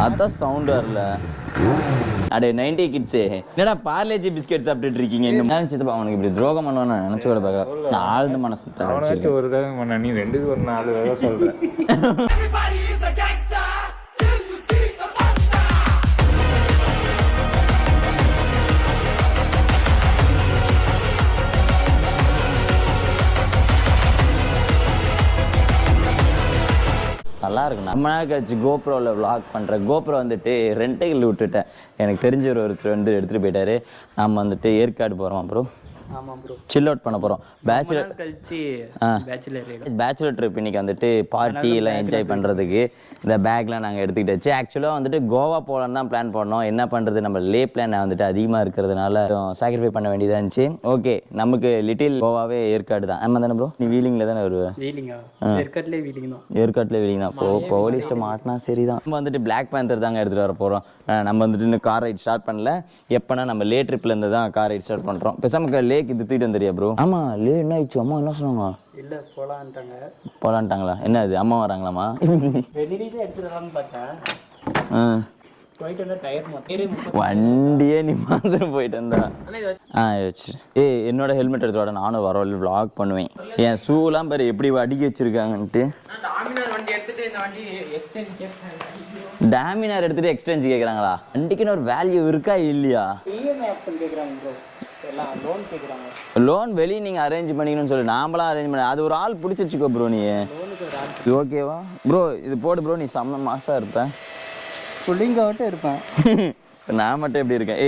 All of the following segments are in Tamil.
அதான் சவுண்ட் வரல. அடே 90 கிட்ஸே, என்னடா பார்லேஜி பிஸ்கெட் சாப்பிட்டுட்டு இருக்கீங்க? இன்னும் சித்தப்பா அவனுக்கு இப்படி துரோகம் பண்ணுவான்னு நினைச்சு கூட பார்க்க ஆழ்ந்த மனசு. அவனுக்கு ஒரு தடவை பண்ண, நீ 2க்கு ஒரு 4 தடவை சொல்ற. நல்லா இருக்கு. நம்ம நாள் கழிச்சு கோப்ரோவில் விளாக் பண்ணுறேன். கோப்ரோ வந்துட்டு ரெண்டைகள் விட்டுட்டேன். எனக்கு தெரிஞ்ச ஒருத்தர் வந்து எடுத்துகிட்டு போயிட்டாரு. நம்ம வந்துட்டு ஏற்காடு போகிறோம். அப்புறம் ஆமாம் ப்ரோ, சில் அவுட் பண்ண போகிறோம். பேச்சுலர் ட்ரிப் இன்னைக்கு வந்துட்டு பார்ட்டி எல்லாம் என்ஜாய் பண்ணுறதுக்கு இந்த பேக்லாம் நாங்கள் எடுத்துக்கிட்டாச்சு. ஆக்சுவலாக வந்துட்டு கோவா போகலான்னு தான் பிளான் பண்ணோம். என்ன பண்ணுறது, நம்ம லே பிளான் வந்துட்டு அதிகமாக இருக்கிறதுனால சாக்ரிஃபை பண்ண வேண்டியதாக இருந்துச்சு. ஓகே, நமக்கு லிட்டில் கோவாவே ஏற்காடு தான். ஆமாம் தானே ப்ரோ? நீ வீலிங்கில் தானே வருவேன்? ஏற்காட்டிலே வீலிங் தான். போலீஸ்ட்டு மாட்டினா சரி தான். நம்ம வந்துட்டு பிளாக் பேந்தர் தாங்க எடுத்துகிட்டு வர போகிறோம். நம்ம வந்துட்டு இன்னும் கார் ரைட் ஸ்டார்ட் பண்ணல. எப்போனா நம்ம லே ட்ரிப்லேருந்து தான் கார் ரைட் ஸ்டார்ட் பண்ணுறோம். பேசாமல் லேக்கு இது தூக்கிட்டு வந்துறியா ப்ரோ? ஆமாம், லே என்ன ஆயிடுச்சு? அம்மா என்ன சொன்னாங்க? இல்லை போலான்ட்டாங்களா? என்ன அது, அம்மா வராங்களாமா? வண்டியே நீ மாதிரி போயிட்டு வந்தா வச்சு. என்னோட ஹெல்மெட் எடுத்து நானும் வர விளாக் பண்ணுவேன். என் ஷூலாம் பாரு எப்படி அடுக்கி வச்சிருக்காங்கன்ட்டு. டாமினார் எடுத்துட்டு எக்ஸ்சேஞ்ச் கேட்குறாங்களா? வண்டிக்குன்னு ஒரு வேல்யூ இருக்கா இல்லையா? லோன் வெளியே நீங்கள் அரேஞ்ச் பண்ணிக்கணும்னு சொல்லி நாமளாம் அரேஞ்ச் பண்ண. அது ஒரு ஆள் பிடிச்சிருச்சுக்கோ ப்ரோ. நீ ஓகேவா ப்ரோ? இது போடு ப்ரோ, நீ செம்ம மாசாக இருப்பேன். புள்ளிங்காவட்டும் இருப்பேன். நான் மட்டும் எப்படி இருக்கேன்?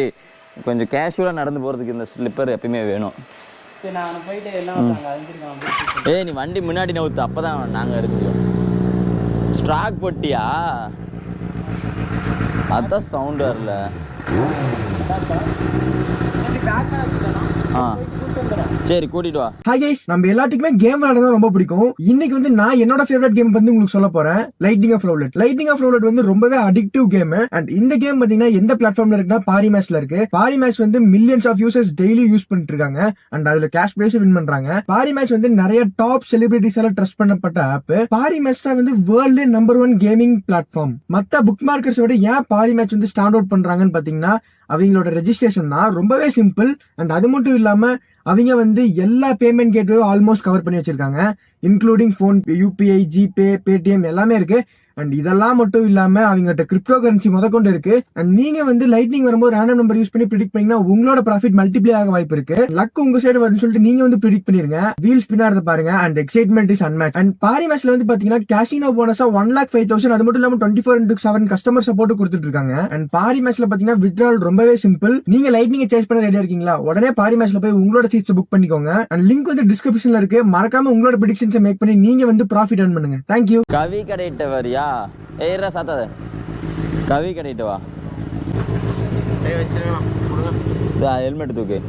கொஞ்சம் கேஷுவலாக நடந்து போகிறதுக்கு இந்த ஸ்லிப்பர் எப்பயுமே வேணும். நீ வண்டி முன்னாடி நவுத்து, அப்போ தான் நாங்கள் எடுக்கிறோம். ஸ்ட்ராக் போட்டியா? அதான் சவுண்ட் வரல. சரி, கூட்டிட்டு வா. ஹாய் கைஸ், நம்ம எல்லாத்துக்குமே கேம் விளையாடுறது ரொம்ப பிடிக்கும். இன்னைக்கு வந்து நான் என்னோட ஃபேவரட் கேம் வந்து உங்களுக்கு சொல்ல போறேன். Lightning of roulette. Lightning of roulette வந்து ரொம்பவே அடிக்டிவ் கேம். அண்ட் இந்த கேம் பாத்தீங்கன்னா எந்த பிளாட்ஃபார்ம்ல இருக்குன்னா பாரி மேட்ச்ல இருக்கு. பாரி மேட்ச் வந்து millions of users daily use பண்ணிட்டு இருக்காங்க. அண்ட் அதுல கேஷ் பிரைஸ் வின் பண்றாங்க. பாரி மேட்ச் வந்து நிறைய டாப் செலிபிரிட்டிஸ் எல்லாம் ட்ரஸ்ட் பண்ணப்பட்ட ஆப். பாரி மேட்ச் தான் வந்து வேர்ல்டு நம்பர் 1 கேமிங் பிளாட்ஃபார்ம். மத்த புக் மார்க்கெட்ஸ் விட ஏன் பாரி மேட்ச் வந்து ஸ்டாண்ட் அவுட் பண்றாங்கன்னு பாத்தீங்கன்னா அவங்களோட ரெஜிஸ்ட்ரேஷன் தான் ரொம்பவே சிம்பிள். அண்ட் அது மட்டும் இல்லாம அவங்க வந்து எல்லா பேமெண்ட் கேட்வேயும் ஆல்மோஸ்ட் கவர் பண்ணி வச்சிருக்காங்க. Including phone, UPI, GPay, Paytm எல்லாமே இருக்கு. அண்ட் இதெல்லாம் மட்டும் இல்லாம அவங்ககிட்ட கிரிப்டோ கரன்சி முதற்கொண்டு இருக்கு. அண்ட் நீங்க வந்து லைட்னிங் வரும்போது ரேண்டம் நம்பர் யூஸ் பண்ணி ப்ரிடிக்ட் பண்ணீங்கன்னா உங்களோட ப்ராஃபிட் மல்டிப்ளை ஆக வாய்ப்பு இருக்கு. லக் உங்க சைடு வரும்னு சொல்லிட்டு நீங்க வந்து ப்ரிடிக்ட் பண்ணிருங்க. வீல் ஸ்பின் ஆறத பாருங்க. அண்ட் எக்ஸைட்மெண்ட் இஸ் அன்மேட்ச். அண்ட் பாரி மேட்ச்ல வந்து பாத்தீங்கன்னா கேஷினோ போனஸா 1,05,000, அது மட்டும் இல்லாம 24/7 கஸ்டமர் சப்போர்ட் கொடுத்துட்டு இருக்காங்க. அண்ட் பாரி மேட்ச்ல பாத்தீங்கன்னா வித்ட்ரால் ரொம்பவே சிம்பிள். நீங்க லைட்னிங் சேஸ் பண்ண ரெடியா இருக்கீங்களா? உடனே பாரி மேட்ச்ல போய் உங்களோட சீட்ஸ் புக் பண்ணிக்கோங்க. அண்ட் லிங்க் வந்து டிஸ்கிரிப்ஷன்ல இருக்கு. மறக்காம உங்களோட ப்ரெடிக்ஷன்ஸ் மேக் பண்ணி நீங்க வந்து ப்ராஃபிட் earn பண்ணுங்க. தேங்க்யூ. கவி கடையிட்ட வரியா? ஏறா சாத்தாத. கவி கடையிட்டு வா. ஹெல்மெட் தூக்கு.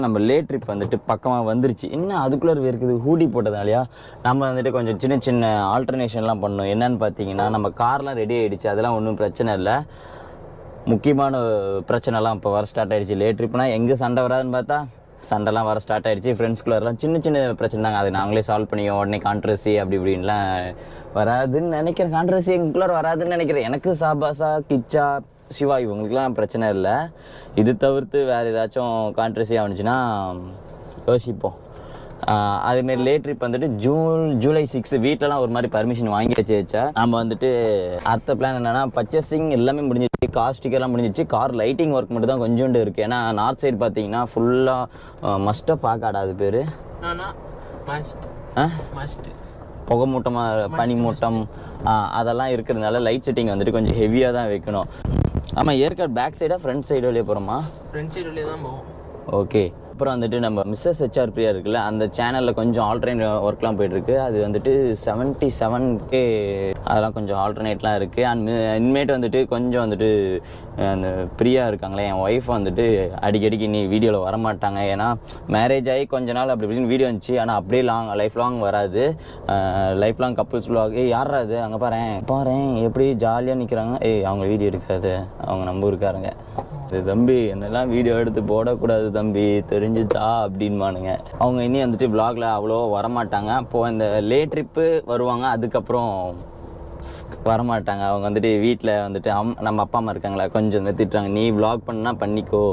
நம்ம லே ட்ரிப் வந்துட்டு பக்கமாக வந்துருச்சு. இன்னும் அதுக்குள்ளே இருக்குது ஹூடி போட்டதாலையா நம்ம வந்துட்டு கொஞ்சம் சின்ன சின்ன ஆல்டர்னேஷன்லாம் பண்ணோம். என்னன்னு பார்த்தீங்கன்னா நம்ம கார்லாம் ரெடி ஆகிடுச்சு. அதெல்லாம் ஒன்றும் பிரச்சனை இல்லை. முக்கியமான பிரச்சனைலாம் இப்போ வர ஸ்டார்ட் ஆகிடுச்சு. லே ட்ரிப்னால் எங்கே சண்டை வராதுன்னு பார்த்தா சண்டைலாம் வர ஸ்டார்ட் ஆகிடுச்சு. ஃப்ரெண்ட்ஸ்குள்ளெல்லாம் சின்ன சின்ன பிரச்சனை தாங்க. அது நாங்களே சால்வ் பண்ணியோம். உடனே கான்ட்ரவர்சி அப்படி இப்படின்லாம் வராதுன்னு நினைக்கிறேன். கான்ட்ரவர்சி எங்களுக்குள்ளே வராதுன்னு நினைக்கிறேன். எனக்கு சாபாசா, கிச்சா, சிவா இவங்களுக்குலாம் பிரச்சனை இல்லை. இது தவிர்த்து வேறு ஏதாச்சும் கான்ட்ரவர்சி ஆனிச்சுன்னா யோசிப்போம். அதேமாரி லே ட்ரிப் வந்துட்டு ஜூலை 6 வீட்டிலலாம் ஒரு மாதிரி பர்மிஷன் வாங்கி வச்சா நம்ம வந்துட்டு அடுத்த பிளான் என்னென்னா பர்ச்சேசிங் எல்லாமே முடிஞ்சிச்சு. கார் ஸ்டிக்கர்லாம் முடிஞ்சிச்சு. கார் லைட்டிங் ஒர்க் மட்டும் தான் கொஞ்சோண்டு இருக்குது. ஏன்னா நார்த் சைடு பார்த்தீங்கன்னா ஃபுல்லாக மஸ்ட்டாக பார்க்காடா அது பேர் புகை மூட்டமாக பனி மூட்டம் அதெல்லாம் இருக்கிறதுனால லைட் செட்டிங் வந்துட்டு கொஞ்சம் ஹெவியாக தான் வைக்கணும். ஆமாம், ஏற்காடு பேக் சைடாக ஃப்ரண்ட் சைடு வழியே போகிறோமா? ஃப்ரண்ட் சைடு வழியே தான் போவோம். ஓகே, அப்புறம் வந்துட்டு நம்ம மிஸ்ஸஸ் ஹெச்ஆர் பிரியா இருக்குல்ல, அந்த சேனலில் கொஞ்சம் ஆல்டர்னேட் ஒர்க்லாம் போயிட்டுருக்கு. அது வந்துட்டு 77K அதெல்லாம் கொஞ்சம் ஆல்டர்னேட்லாம் இருக்குது. அண்ட் இனிமேட்டு வந்துட்டு கொஞ்சம் வந்துட்டு அந்த பிரியா இருக்காங்களே என் ஒய்ஃப் வந்துட்டு அடிக்கடிக்கு நீ வீடியோவில் வரமாட்டாங்க. ஏன்னா மேரேஜ் ஆகி கொஞ்ச நாள் அப்படி இப்படின்னு வீடியோ இருந்துச்சு. ஆனால் அப்படியே லைஃப் லாங் வராது. Life long couples vlog. யாரா அது அங்கே பாரு எப்படி ஜாலியாக நிற்கிறாங்க. அவங்க வீடியோ எடுக்காது, அவங்க நம்ம ஊருக்காரங்க. தம்பி என்னெல்லாம் வீடியோ எடுத்து போடக்கூடாது தம்பி, தெரிஞ்சுச்சா அப்படின்பானுங்க. அவங்க இனி வந்துட்டு vlogல அவ்வளோ வரமாட்டாங்க. அப்போது இந்த லே ட்ரிப்பு வருவாங்க, அதுக்கப்புறம் வரமாட்டாங்க. அவங்க வந்துட்டு வீட்டில் வந்துட்டு நம்ம அப்பா அம்மா இருக்காங்களா கொஞ்சம் திட்டுறாங்க, நீ vlog பண்ணால் பண்ணிக்கோ,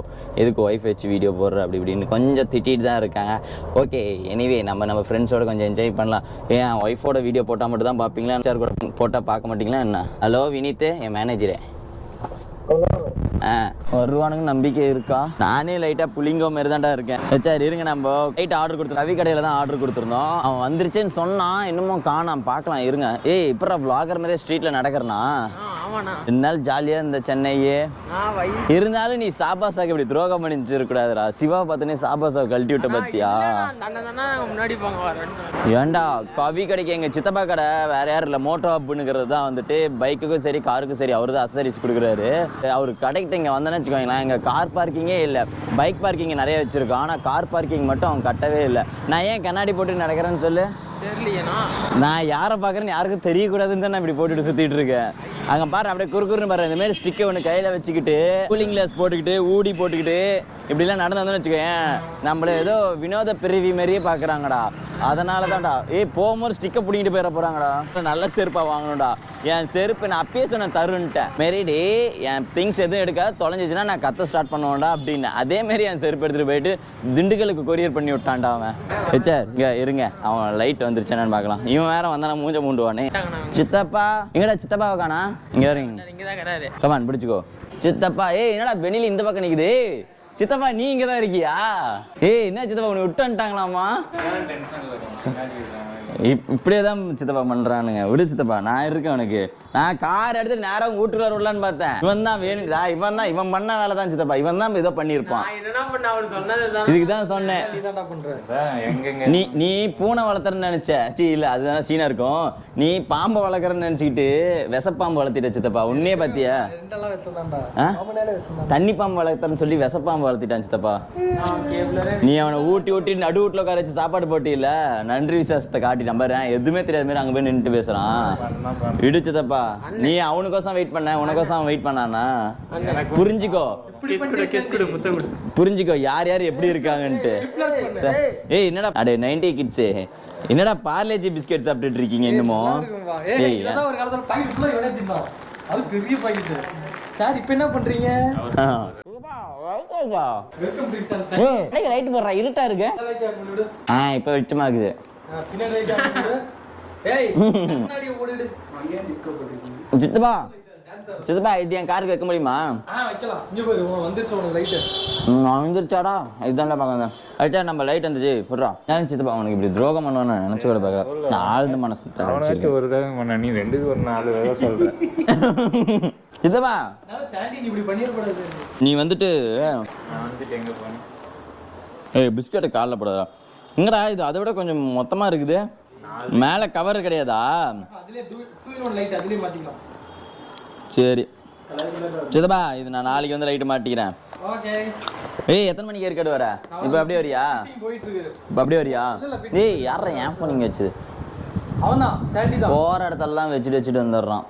எதுக்கு ஒய்ஃப் வச்சு வீடியோ போடுற அப்படி இப்படின்னு கொஞ்சம் திட்டிட்டு தான் இருக்காங்க. ஓகே, எனிவே நம்ம ஃப்ரெண்ட்ஸோட கொஞ்சம் என்ஜாய் பண்ணலாம். ஏன் ஒய்ஃபோட வீடியோ போட்டால் மட்டும் தான் பார்ப்பீங்களா, சார் கூட போட்டால் பார்க்க மாட்டீங்களா என்ன? ஹலோ வினீத், என் மேனேஜரே. வருவானுங்க நம்பிக்கை இருக்கா? நானே லைட்டாக புளிங்கோ மாரி தான்டா இருக்கேன். சரி இருங்க, நம்ம லைட் ஆர்டர் கொடுத்தோம், ரவி கடையில் தான் ஆர்டர் கொடுத்துருந்தோம். அவன் வந்துருச்சேன்னு சொன்னான், இன்னமும் காணாம், பார்க்கலாம் இருங்க. இப்போ vlogger மாதிரியே ஸ்ட்ரீட்டில் நடக்கிறனா? என்னால் ஜாலியாக இருந்த சென்னையே இருந்தாலும் நீ சாபாசாக்கு இப்படி துரோகம் பண்ணிச்சிருக்கூடாதுடா. சிவா பார்த்தனே சாபாசாவை கழட்டி விட்ட பத்தியா? ஏண்டா கவி கடைக்கு எங்கள் சித்தப்பா கடை வேற யாரும் இல்லை, மோட்டோ அப்புனுங்கிறது தான் வந்துட்டு பைக்குக்கும் சரி காருக்கும் சரி அவர் தான் அசசரிஸ் கொடுக்குறாரு. அவர் கடைக்கிட்ட இங்கே வந்தேன்னு வச்சுக்கோங்களேன், எங்கள் கார் பார்க்கிங்கே இல்லை, பைக் பார்க்கிங் நிறைய வச்சுருக்கோம். ஆனால் கார் பார்க்கிங் மட்டும் அவன் கட்டவே இல்லை. நான் ஏன் கண்ணாடி போட்டு நடக்கிறேன்னு சொல்லு. நான் யாரை பார்க்குறேன்னு யாருக்கும் தெரியக்கூடாதுன்னு தான் நான் இப்படி போட்டுட்டு சுற்றிட்டு இருக்கேன். அங்கே பாரு அப்படியே குறுக்குறுன்னு பாரு, இந்த மாதிரி ஸ்டிக்கை ஒன்று கையில் வச்சுக்கிட்டு கூலிங் கிளாஸ் போட்டுக்கிட்டு ஊடி போட்டுக்கிட்டு இப்படிலாம் நடந்து வந்தோன்னு வச்சுக்கோயேன், நம்மள ஏதோ வினோத பிரிவி மாதிரியே பார்க்குறாங்கடா. அதனால தான்டா போகும்போது ஸ்டிக்கை பிடிக்கிட்டு போயிட போகிறாங்கடா. நல்ல செருப்பாக வாங்கணும்டா. என் செருப்பு நான் அப்பயே சொன்ன தருன்ட்டேன், மாரிடி என் திங்ஸ் எதுவும் எடுக்காது, தொலைஞ்சிச்சுன்னா நான் கத்த ஸ்டார்ட் பண்ணுவேன்டா அப்படின்னு. அதேமாரி என் செருப்பு எடுத்துகிட்டு போயிட்டு திண்டுக்கலுக்கு கொரியர் பண்ணி விட்டான்டா அவன். சார் இங்கே இருங்க, அவன் லைட் வந்துருச்சானு பார்க்கலாம். இவன் வேற வந்தா நான் மூஞ்ச மூண்டுவானே. சித்தப்பா எங்கடா? சித்தப்பாவை காணா? இங்கே வரீங்க, கமான் பிடிச்சிக்கோ. சித்தப்பா என்னடா வெளியில இந்த பக்கம் நிற்குது? சித்தப்பா நீ இங்கே தான் இருக்கியா? என்ன சித்தப்பா உன்னை விட்டு வந்துட்டாங்களாமா? இப்படியே தான் சித்தப்பா பண்றானுங்க. விடு சித்தப்பா, நான் இருக்கேன் உனக்கு. நான் கார் எடுத்து நேரம் வீட்டுக்குள்ள விடலான்னு பார்த்தேன். இவன் தான் வேணுடா, இவன் பண்ண வேலை தான் சித்தப்பா. இவன் தான் ஏதோ பண்ணியிருப்பான். இதுக்கு தான் சொன்னேன், நீ பூனை வளர்த்துறன்னு நினைச்ச. இல்ல அதுதான் சீனா இருக்கும். நீ பாம்பை வளர்க்குறன்னு நினைச்சுக்கிட்டு விஷப்பாம்பு வளர்த்திட்ட சித்தப்பா. உன்னே பாத்தியா? தண்ணி பாம்பு வளர்த்துறன்னு சொல்லி விஷப்பாம்பு வளர்த்திட்டான் சித்தப்பா. நீ அவனை ஊட்டி நடு வீட்டுல உட்கார வச்சு சாப்பாடு போட்டியில நன்றி விசுவாசத்தை காட்டி நம்புறேன். எதுவுமே தெரியாத மாதிரி அங்க போய் நின்றுட்டு பேசுறான். இடிச்சதப்பா, நீ அவனுக்கோசம் வெயிட் பண்ண, உனக்கோசம் வெயிட் பண்ணானா? புரிஞ்சுக்கோ யார் யார் எப்படி இருக்காங்கன்ட்டு. என்னடா அடே 90 கிட்ஸே, என்னடா பார்லேஜி பிஸ்கெட் சாப்பிட்டுட்டு இருக்கீங்க இன்னமும்? சார் இப்போ என்ன பண்றீங்க? லைட் போடுறா, இருட்டா இருக்கு. இப்ப வெளிச்சமா இருக்குது. சித்தப்பா இது என் காருக்கு வைக்க முடியுமா? வந்துருச்சாடா? இதுதான் பார்க்க ஐட்டா நம்ம லைட் வந்துச்சு போடுறோம். ஏன் சித்தப்பா அவனுக்கு இப்படி துரோகம் பண்ணுவான்னு நினைச்சு கூட பார்க்க ஆழ்ந்த மனசு. ஒரு தடவை பண்ண நீ 2 ஒரு 4 தடவை சொல்ற. சித்தப்பா நீ வந்துட்டு எங்க போன பிஸ்கெட்டை காலில் போடாதா? எங்கடா இது அதை விட கொஞ்சம் மொத்தமா இருக்குது. மேல கவர் கிடையாதா? சரி சித்தப்பா, இது நான் நாளைக்கு வந்து லைட்டு மாட்டிக்கிறேன். எத்தனை மணிக்கு ஏற்காடு வர? இப்ப அப்படியே வரியா? இப்ப அப்படியே வரியா? யாரா என் போன் இங்க வச்சு போற இடத்தெல்லாம் வச்சுட்டு வந்துடுறான்.